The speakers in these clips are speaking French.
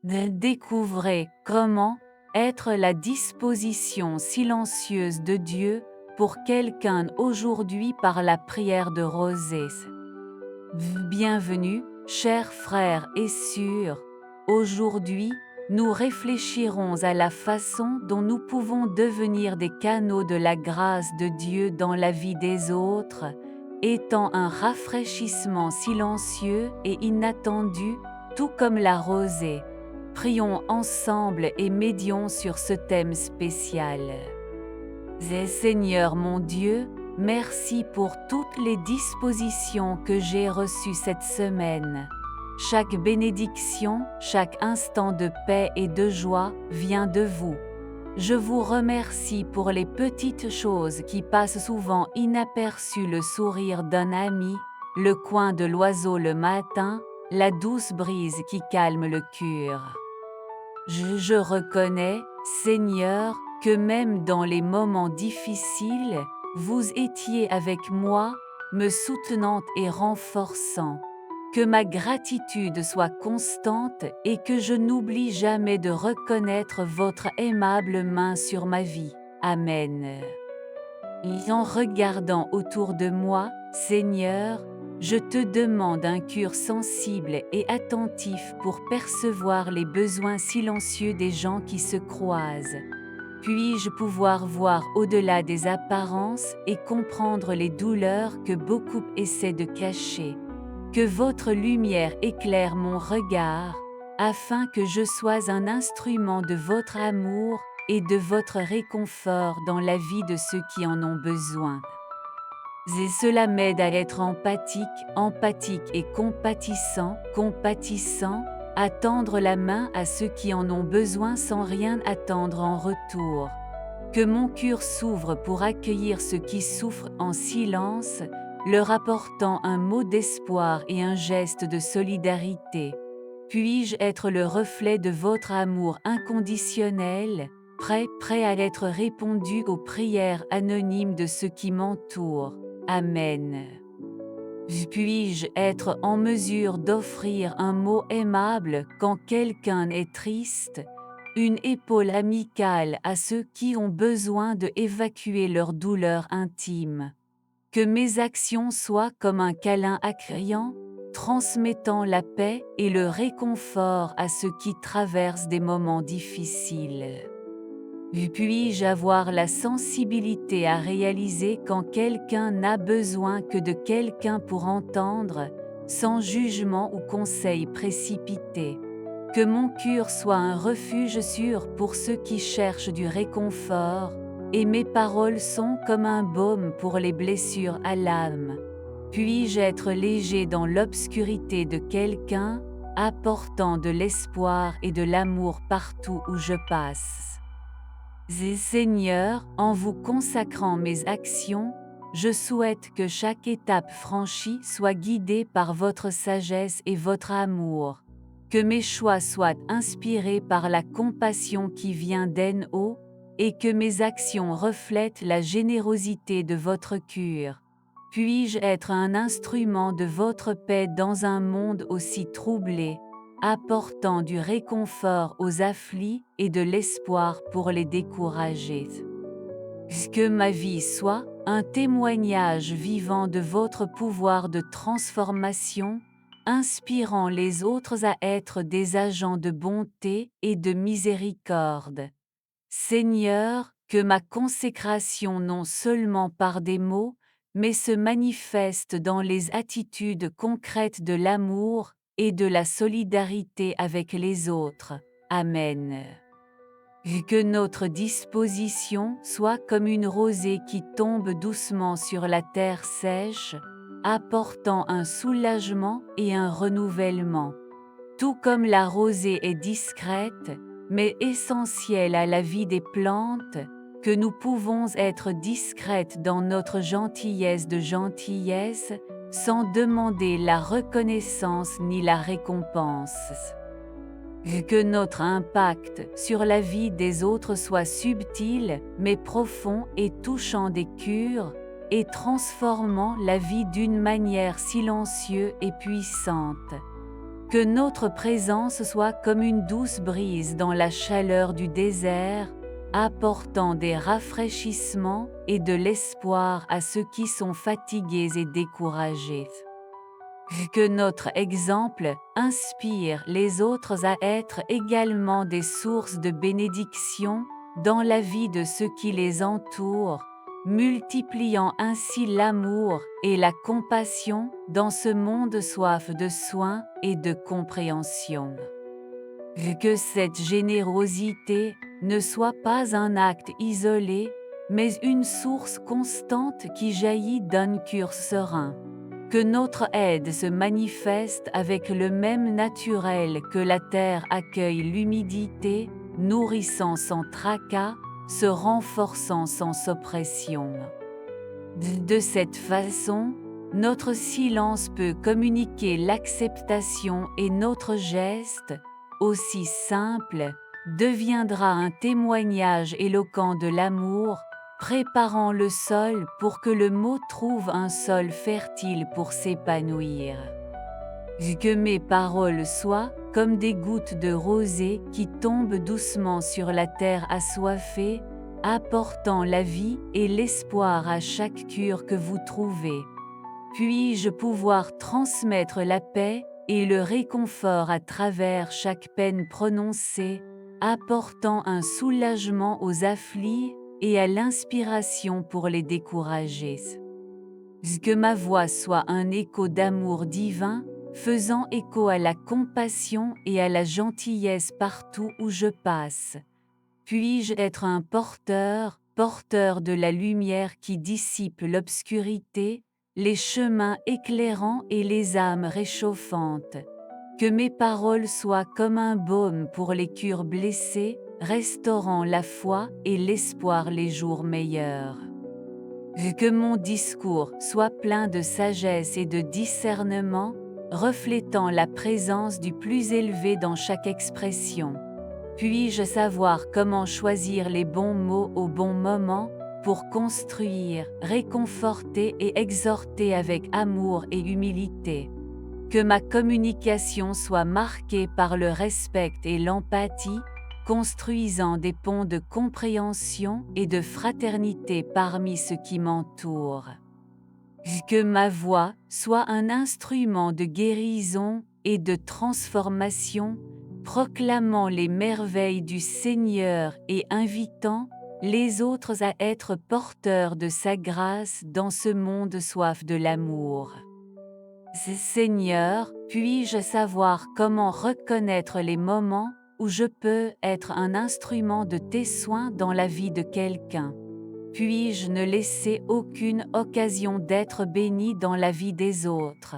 Découvrez comment être la disposition silencieuse de Dieu pour quelqu'un aujourd'hui par la prière de Rosée. Bienvenue, chers frères et sœurs. Aujourd'hui, nous réfléchirons à la façon dont nous pouvons devenir des canaux de la grâce de Dieu dans la vie des autres, étant un rafraîchissement silencieux et inattendu, tout comme la rosée. Prions ensemble et médions sur ce thème spécial. Seigneur mon Dieu, merci pour toutes les dispositions que j'ai reçues cette semaine. Chaque bénédiction, chaque instant de paix et de joie vient de vous. Je vous remercie pour les petites choses qui passent souvent inaperçues, le sourire d'un ami, le coin de l'oiseau le matin, la douce brise qui calme le cœur. Je reconnais, Seigneur, que même dans les moments difficiles, vous étiez avec moi, me soutenant et renforçant. Que ma gratitude soit constante et que je n'oublie jamais de reconnaître votre aimable main sur ma vie. Amen. Et en regardant autour de moi, Seigneur, je te demande un cœur sensible et attentif pour percevoir les besoins silencieux des gens qui se croisent. Puis-je pouvoir voir au-delà des apparences et comprendre les douleurs que beaucoup essaient de cacher. Que votre lumière éclaire mon regard, afin que je sois un instrument de votre amour et de votre réconfort dans la vie de ceux qui en ont besoin. Et cela m'aide à être empathique et compatissant, à tendre la main à ceux qui en ont besoin sans rien attendre en retour. Que mon cœur s'ouvre pour accueillir ceux qui souffrent en silence, leur apportant un mot d'espoir et un geste de solidarité. Puis-je être le reflet de votre amour inconditionnel, prêt à être répondu aux prières anonymes de ceux qui m'entourent. Amen. Puis-je être en mesure d'offrir un mot aimable quand quelqu'un est triste, une épaule amicale à ceux qui ont besoin de évacuer leur douleur intime. Que mes actions soient comme un câlin accueillant, transmettant la paix et le réconfort à ceux qui traversent des moments difficiles. Puis-je avoir la sensibilité à réaliser quand quelqu'un n'a besoin que de quelqu'un pour entendre, sans jugement ou conseil précipité. Que mon cœur soit un refuge sûr pour ceux qui cherchent du réconfort, et mes paroles sont comme un baume pour les blessures à l'âme. Puis-je être léger dans l'obscurité de quelqu'un, apportant de l'espoir et de l'amour partout où je passe. Et Seigneur, en vous consacrant mes actions, je souhaite que chaque étape franchie soit guidée par votre sagesse et votre amour. Que mes choix soient inspirés par la compassion qui vient d'en haut, et que mes actions reflètent la générosité de votre cœur. Puis-je être un instrument de votre paix dans un monde aussi troublé, apportant du réconfort aux affligés et de l'espoir pour les décourager. Que ma vie soit un témoignage vivant de votre pouvoir de transformation, inspirant les autres à être des agents de bonté et de miséricorde. Seigneur, que ma consécration non seulement par des mots, mais se manifeste dans les attitudes concrètes de l'amour et de la solidarité avec les autres. Amen. Que notre disposition soit comme une rosée qui tombe doucement sur la terre sèche, apportant un soulagement et un renouvellement. Tout comme la rosée est discrète, mais essentielle à la vie des plantes, que nous pouvons être discrètes dans notre gentillesse de gentillesse, sans demander la reconnaissance ni la récompense. Que notre impact sur la vie des autres soit subtil, mais profond et touchant des cœurs, et transformant la vie d'une manière silencieuse et puissante. Que notre présence soit comme une douce brise dans la chaleur du désert, apportant des rafraîchissements et de l'espoir à ceux qui sont fatigués et découragés. Que notre exemple inspire les autres à être également des sources de bénédiction dans la vie de ceux qui les entourent, multipliant ainsi l'amour et la compassion dans ce monde soif de soins et de compréhension. Que cette générosité ne soit pas un acte isolé, mais une source constante qui jaillit d'un cœur serein. Que notre aide se manifeste avec le même naturel que la terre accueille l'humidité, nourrissant sans tracas, se renforçant sans oppression. De cette façon, notre silence peut communiquer l'acceptation et notre geste, aussi simple, deviendra un témoignage éloquent de l'amour, préparant le sol pour que le mot trouve un sol fertile pour s'épanouir. Que mes paroles soient comme des gouttes de rosée qui tombent doucement sur la terre assoiffée, apportant la vie et l'espoir à chaque cure que vous trouvez. Puis-je pouvoir transmettre la paix et le réconfort à travers chaque peine prononcée, apportant un soulagement aux affligés et à l'inspiration pour les décourager. Que ma voix soit un écho d'amour divin, faisant écho à la compassion et à la gentillesse partout où je passe. Puis-je être un porteur de la lumière qui dissipe l'obscurité, les chemins éclairants et les âmes réchauffantes. Que mes paroles soient comme un baume pour les cœurs blessés, restaurant la foi et l'espoir les jours meilleurs. Que mon discours soit plein de sagesse et de discernement, reflétant la présence du plus élevé dans chaque expression. Puis-je savoir comment choisir les bons mots au bon moment, pour construire, réconforter et exhorter avec amour et humilité. Que ma communication soit marquée par le respect et l'empathie, construisant des ponts de compréhension et de fraternité parmi ceux qui m'entourent. Que ma voix soit un instrument de guérison et de transformation, proclamant les merveilles du Seigneur et invitant les autres à être porteurs de sa grâce dans ce monde soif de l'amour. Seigneur, puis-je savoir comment reconnaître les moments où je peux être un instrument de tes soins dans la vie de quelqu'un? Puis-je ne laisser aucune occasion d'être béni dans la vie des autres?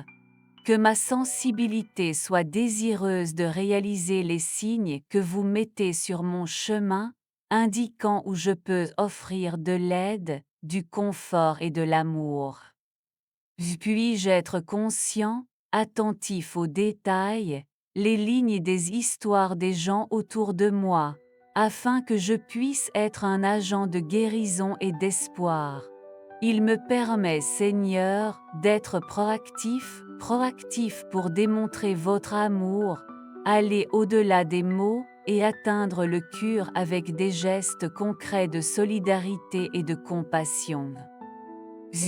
Que ma sensibilité soit désireuse de réaliser les signes que vous mettez sur mon chemin, indiquant où je peux offrir de l'aide, du confort et de l'amour. Puis-je être conscient, attentif aux détails, les lignes des histoires des gens autour de moi, afin que je puisse être un agent de guérison et d'espoir. Il me permet, Seigneur, d'être proactif pour démontrer votre amour, aller au-delà des mots et atteindre le cœur avec des gestes concrets de solidarité et de compassion.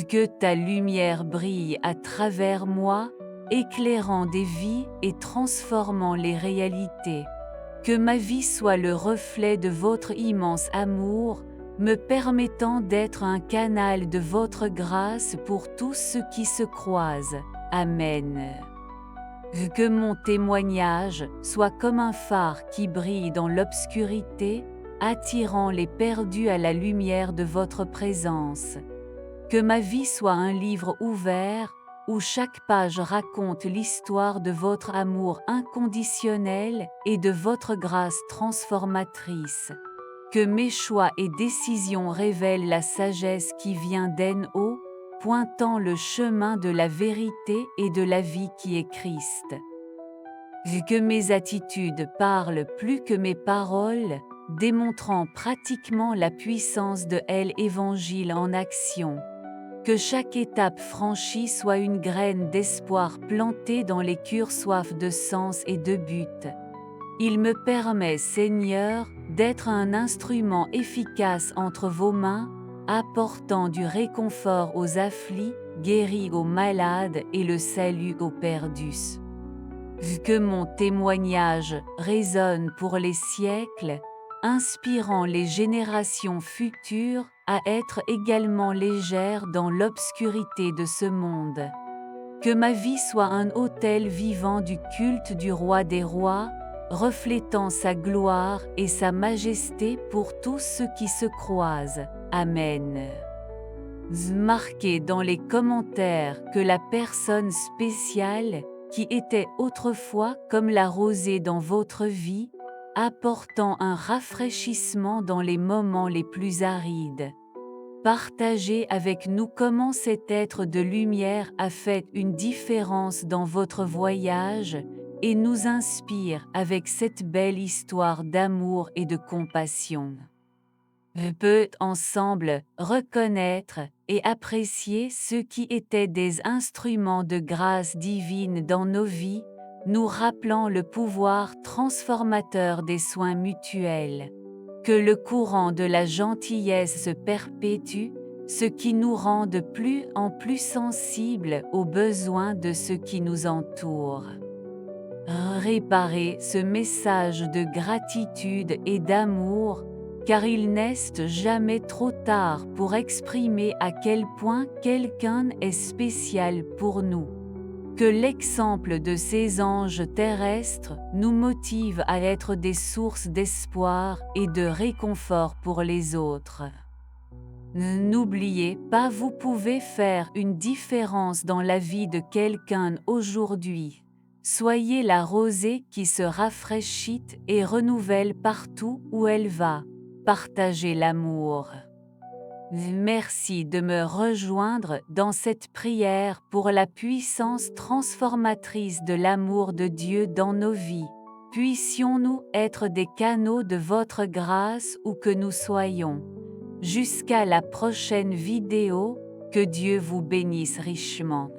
Que ta lumière brille à travers moi, éclairant des vies et transformant les réalités. Que ma vie soit le reflet de votre immense amour, me permettant d'être un canal de votre grâce pour tous ceux qui se croisent. Amen. Que mon témoignage soit comme un phare qui brille dans l'obscurité, attirant les perdus à la lumière de votre présence. Que ma vie soit un livre ouvert, où chaque page raconte l'histoire de votre amour inconditionnel et de votre grâce transformatrice. Que mes choix et décisions révèlent la sagesse qui vient d'en haut, pointant le chemin de la vérité et de la vie qui est Christ. Que mes attitudes parlent plus que mes paroles, démontrant pratiquement la puissance de l'Évangile en action. Que chaque étape franchie soit une graine d'espoir plantée dans les cœurs soif de sens et de but. Il me permet, Seigneur, d'être un instrument efficace entre vos mains, apportant du réconfort aux afflits, guéri aux malades et le salut aux perdus. Que mon témoignage résonne pour les siècles, inspirant les générations futures à être également légères dans l'obscurité de ce monde. Que ma vie soit un autel vivant du culte du Roi des Rois, reflétant sa gloire et sa majesté pour tous ceux qui se croisent. Amen. Marquez dans les commentaires que la personne spéciale, qui était autrefois comme la rosée dans votre vie, apportant un rafraîchissement dans les moments les plus arides. Partagez avec nous comment cet être de lumière a fait une différence dans votre voyage et nous inspire avec cette belle histoire d'amour et de compassion. Peut ensemble reconnaître et apprécier ceux qui étaient des instruments de grâce divine dans nos vies, nous rappelant le pouvoir transformateur des soins mutuels. Que le courant de la gentillesse se perpétue, ce qui nous rend de plus en plus sensibles aux besoins de ceux qui nous entourent. Réparez ce message de gratitude et d'amour, car il n'est jamais trop tard pour exprimer à quel point quelqu'un est spécial pour nous. Que l'exemple de ces anges terrestres nous motive à être des sources d'espoir et de réconfort pour les autres. N'oubliez pas, vous pouvez faire une différence dans la vie de quelqu'un aujourd'hui. Soyez la rosée qui se rafraîchit et renouvelle partout où elle va. Partagez l'amour. Merci de me rejoindre dans cette prière pour la puissance transformatrice de l'amour de Dieu dans nos vies. Puissions-nous être des canaux de votre grâce où que nous soyons. Jusqu'à la prochaine vidéo, que Dieu vous bénisse richement.